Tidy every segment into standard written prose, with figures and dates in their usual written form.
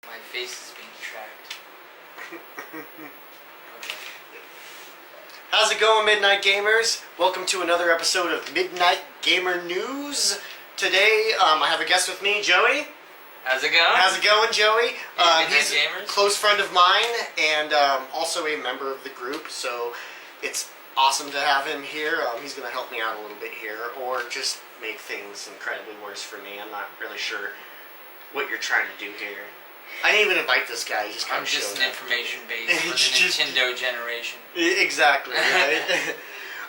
My face is being tracked. Okay. How's it going, Midnight Gamers? Welcome to another episode of Midnight Gamer News. Today, I have a guest with me, Joey. How's it going? How's it going, Joey? He's Gamers. a close friend of mine and also a member of the group, so it's awesome to have him here. He's going to help me out a little bit here, or just make things incredibly worse for me. I'm not really sure what you're trying to do here. I didn't even invite this guy. He just kind I'm of just showed an up. information base for the Nintendo generation. Exactly. Right?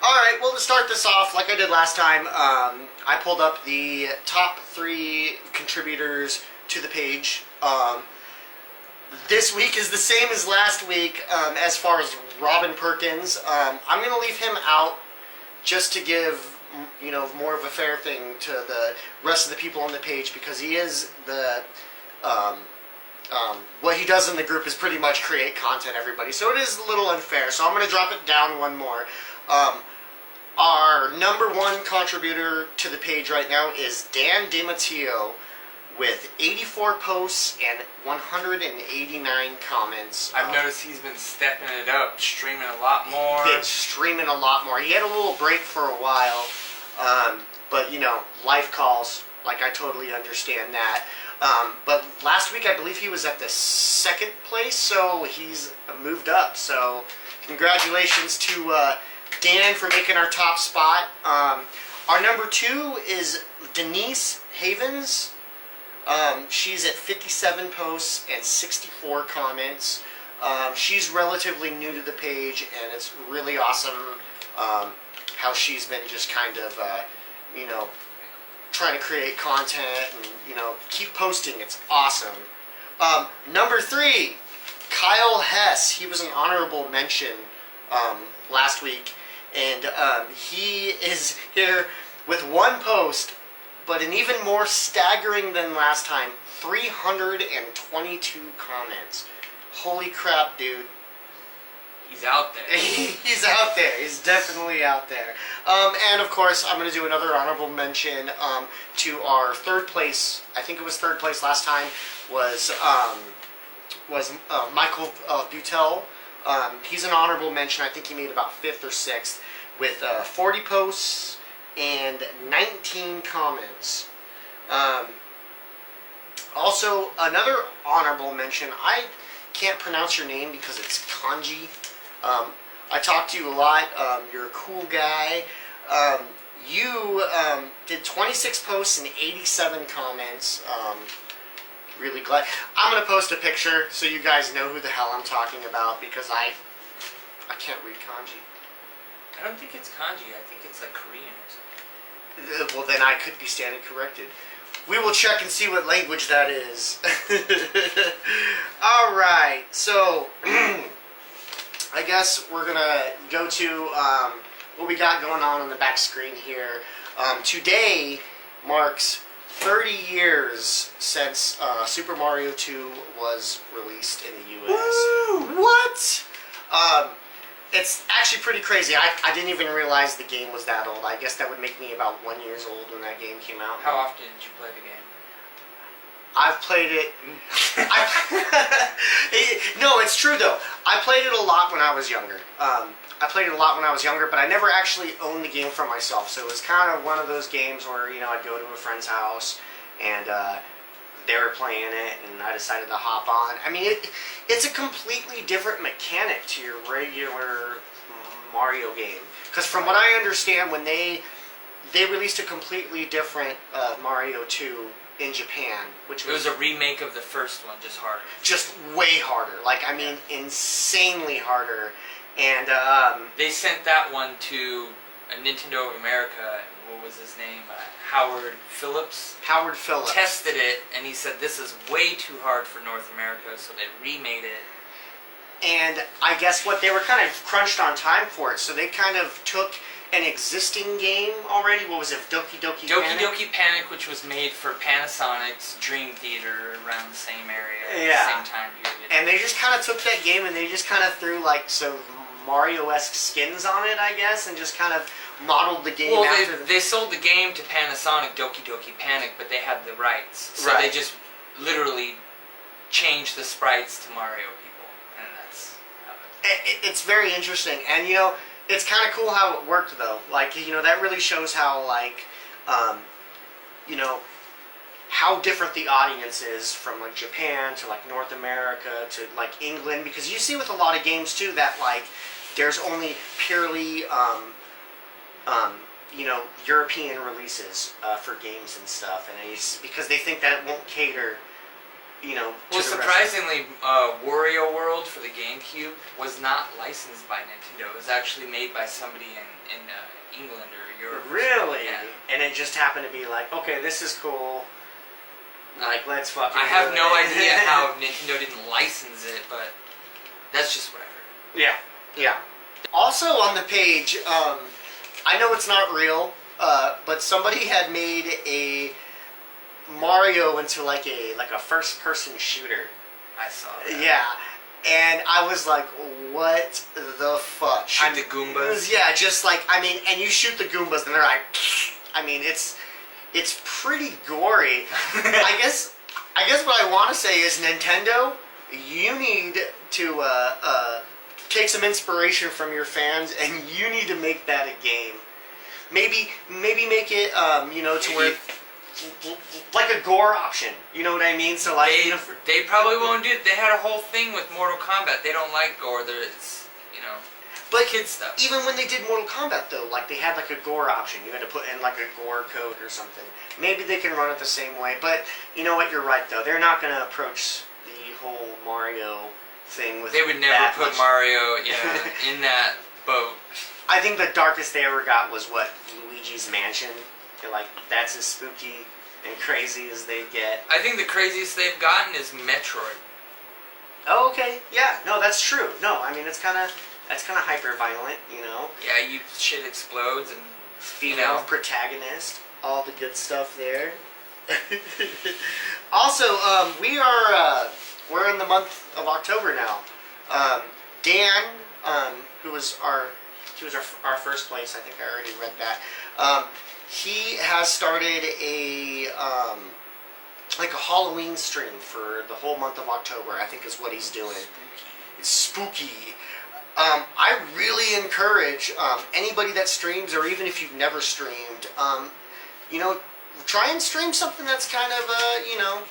Alright, well, to start this off, like I did last time, I pulled up the top 3 contributors to the page. This week is the same as last week as far as Robin Perkins. I'm going to leave him out just to give, you know, more of a fair thing to the rest of the people on the page, because he is the... what he does in the group is pretty much create content, everybody. So it is a little unfair. So I'm going to drop it down one more. Our number 1 contributor to the page right now is Dan DiMatteo with 84 posts and 189 comments. I've noticed he's been stepping it up, streaming a lot more. Been streaming a lot more. He had a little break for a while, but you know, life calls. Like, I totally understand that. But last week I believe he was at the 2nd place, so he's moved up. So congratulations to Dan for making our top spot. Our number 2 is Denise Havens. She's at 57 posts and 64 comments. She's relatively new to the page, and it's really awesome how she's been just kind of, you know, trying to create content and, you know, keep posting. It's awesome. Number 3, Kyle Hess. He was an honorable mention last week, and he is here with 1 post, but an even more staggering than last time, 322 comments. Holy crap, dude. He's out there. He's out there. He's definitely out there. And of course, I'm going to do another honorable mention to our 3rd place. I think it was 3rd place last time. Was Michael Butel. He's an honorable mention. I think he made about 5th or 6th with 40 posts and 19 comments. Also, another honorable mention. I can't pronounce your name because it's kanji. I talked to you a lot. You're a cool guy. You did 26 posts and 87 comments. Really glad. I'm going to post a picture so you guys know who the hell I'm talking about, because I can't read kanji. I don't think it's kanji. I think it's like Korean or something. Well, then I could be standing corrected. We will check and see what language that is. Alright, so I guess we're going to go to what we got going on the back screen here. Today marks 30 years since Super Mario 2 was released in the US. Woo! What? It's actually pretty crazy. I didn't even realize the game was that old. I guess that would make me about 1 year old when that game came out. How often did you play the game? I've played it... No, it's true though. I played it a lot when I was younger. But I never actually owned the game for myself. So it was kind of one of those games where, you know, I'd go to a friend's house and they were playing it, and I decided to hop on. I mean, it's a completely different mechanic to your regular Mario game. Because from what I understand, when they released a completely different Mario 2 in Japan, which was... It was a remake of the first one, just harder. Just way harder. Like, I mean, insanely harder. And, they sent that one to a Nintendo of America. What was his name? Howard Phillips. Howard Phillips. Tested it, and he said this is way too hard for North America, so they remade it. And I guess what they were kind of crunched on time for it, so they kind of took an existing game already. What was it? Doki Doki Panic? Doki Doki Panic, which was made for Panasonic's Dream Theater around the same area, yeah. Same time period. And they just kind of took that game and they just kind of threw like some Mario-esque skins on it, I guess, and just kind of modeled the game after. They sold the game to Panasonic, Doki Doki Panic, but they had the rights. So right. They just literally change the sprites to Mario people, and that's how It's very interesting, and you know, it's kind of cool how it worked though. Like, you know, that really shows how like, you know, how different the audience is from like Japan to like North America to like England, because you see with a lot of games too that like there's only purely you know, European releases for games and stuff, and it's because they think that it won't cater, you know, to well, the surprisingly, Wario World for the GameCube was not licensed by Nintendo. It was actually made by somebody in England or Europe. Really? Yeah. And it just happened to be like, okay, this is cool. Like, let's fucking. I have do no it. idea how Nintendo didn't license it, but that's just what I heard. Yeah, yeah. Also on the page, I know it's not real, but somebody had made a Mario into like a first-person shooter. I saw that. Yeah, and I was like, what the fuck? Shoot the Goombas? Yeah, just like, I mean, and you shoot the Goombas and they're like, I mean, it's pretty gory. I guess what I want to say is, Nintendo, you need to take some inspiration from your fans, and you need to make that a game. Maybe make it, you know, to where like a gore option. You know what I mean? So like, they probably won't do it. They had a whole thing with Mortal Kombat. They don't like gore. It's, you know, but kid stuff. Even when they did Mortal Kombat though, like they had like a gore option. You had to put in like a gore code or something. Maybe they can run it the same way. But you know what? You're right though. They're not going to approach the whole Mario thing with. They would never put Mario in that boat. I think the darkest they ever got was what, Luigi's Mansion. They're like, that's as spooky and crazy as they get. I think the craziest they've gotten is Metroid. Oh, okay. Yeah. No, that's true. No, I mean that's kind of hyper violent, you know. Yeah, shit explodes and female protagonist, all the good stuff there. Also, we're in the month of October now. Dan, who was our first place. I think I already read that. He has started a like a Halloween stream for the whole month of October. I think is what he's doing. It's spooky. I really encourage anybody that streams, or even if you've never streamed, you know, try and stream something that's kind of you know,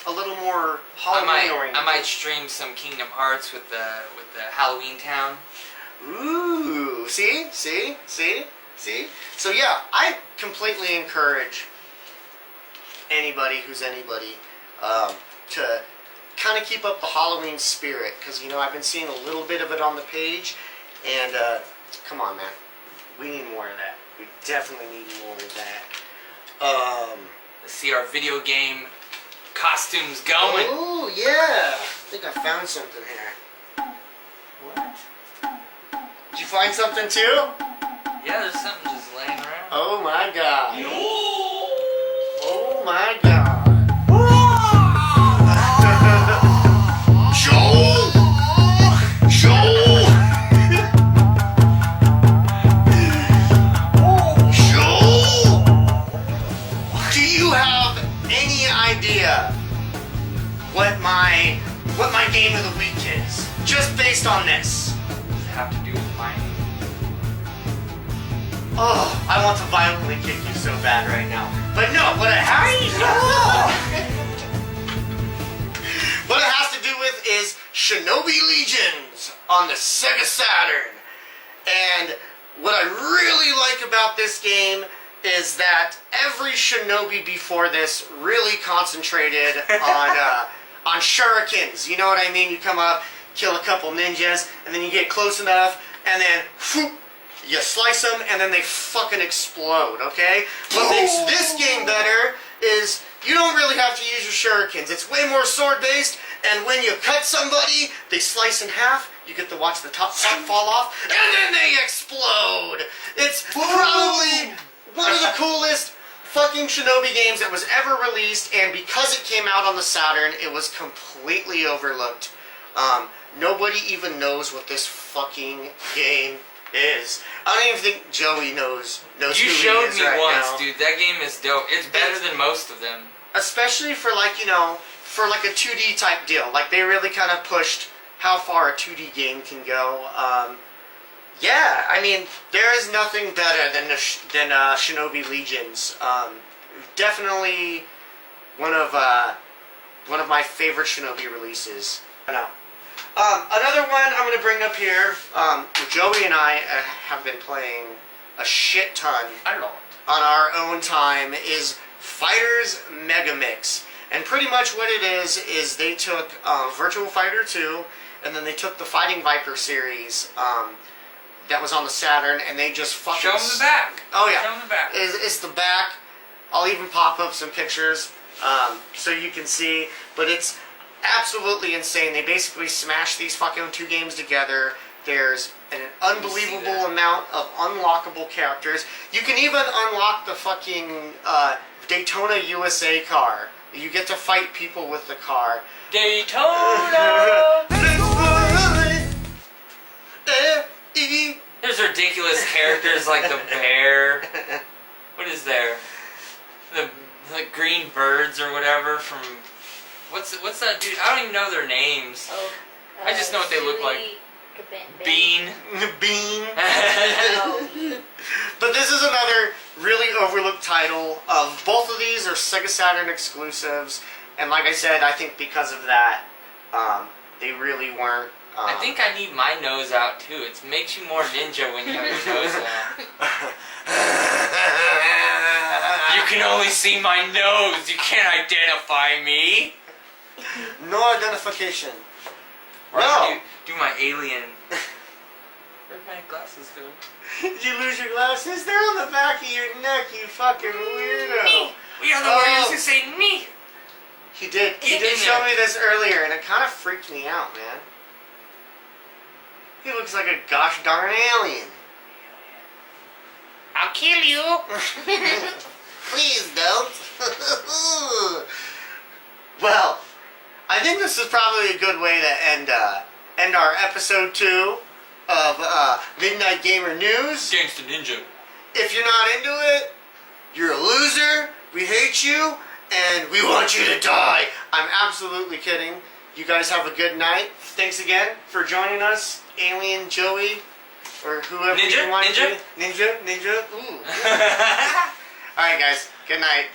a little more Halloween oriented. I might stream some Kingdom Hearts with the Halloween Town. Ooh, see? So yeah, I completely encourage anybody who's anybody to kind of keep up the Halloween spirit, because you know, I've been seeing a little bit of it on the page, and come on, man, we need more of that. We definitely need more of that. Let's see our video game costumes going. Oh yeah, I think I found something here. What? Did you find something too? Yeah, there's something just laying around. Oh my god. Oh my god. Joel! Joel! Joel! Do you have any idea what my game of the week is? Just based on this. Does it have to do with mining? Oh, I want to violently kick you so bad right now. But no, what it has to do with is Shinobi Legions on the Sega Saturn. And what I really like about this game is that every Shinobi before this really concentrated on shurikens. You know what I mean? You come up, kill a couple ninjas, and then you get close enough, and then whoop, you slice them, and then they fucking explode, okay? What makes this game better is you don't really have to use your shurikens. It's way more sword-based, and when you cut somebody, they slice in half, you get to watch the top fall off, and then they explode! It's probably one of the coolest fucking Shinobi games that was ever released, and because it came out on the Saturn, it was completely overlooked. Nobody even knows what this fucking game is. I don't even think Joey knows who he is. You showed me right once, now. dude. That game is dope. It's better than most of them. Especially for, like, you know, for like a 2D type deal. Like they really kind of pushed how far a 2D game can go. Yeah, I mean, there is nothing better than Shinobi Legions. Definitely one of my favorite Shinobi releases. I know. Another one I'm going to bring up here. Joey and I have been playing a shit ton on our own time is Fighters Megamix. And pretty much what it is they took Virtual Fighter 2, and then they took the Fighting Viper series that was on the Saturn, and they just fucking... Show them the back. Oh, yeah. Show them the back. It's the back. I'll even pop up some pictures so you can see. But it's absolutely insane. They basically smashed these fucking two games together. There's an unbelievable amount of unlockable characters. You can even unlock the fucking Daytona USA car. You get to fight people with the car. Daytona! There's ridiculous characters like the bear. What is there? The green birds or whatever from... What's that dude? I don't even know their names. Oh, I just know what they look like. Bean. Bean. But this is another really overlooked title. Both of these are Sega Saturn exclusives, and like I said, I think because of that, they really weren't. I think I need my nose out too. It makes you more ninja when you have your nose out. You can only see my nose. You can't identify me. No identification. Or No. Do my alien. Where'd my glasses go? Did you lose your glasses? They're on the back of your neck, you fucking weirdo. Me. We are the warriors who say me. He did. He Get did in show there. me this earlier, and it kind of freaked me out, man. He looks like a gosh darn alien. I'll kill you. Please don't. Well, I think this is probably a good way to end our episode 2 of Midnight Gamer News. Gangsta Ninja. If you're not into it, you're a loser. We hate you, and we want you to die. I'm absolutely kidding. You guys have a good night. Thanks again for joining us, Alien Joey, or whoever Ninja? you want Ninja? to be. Ninja. Ooh. All right, guys. Good night.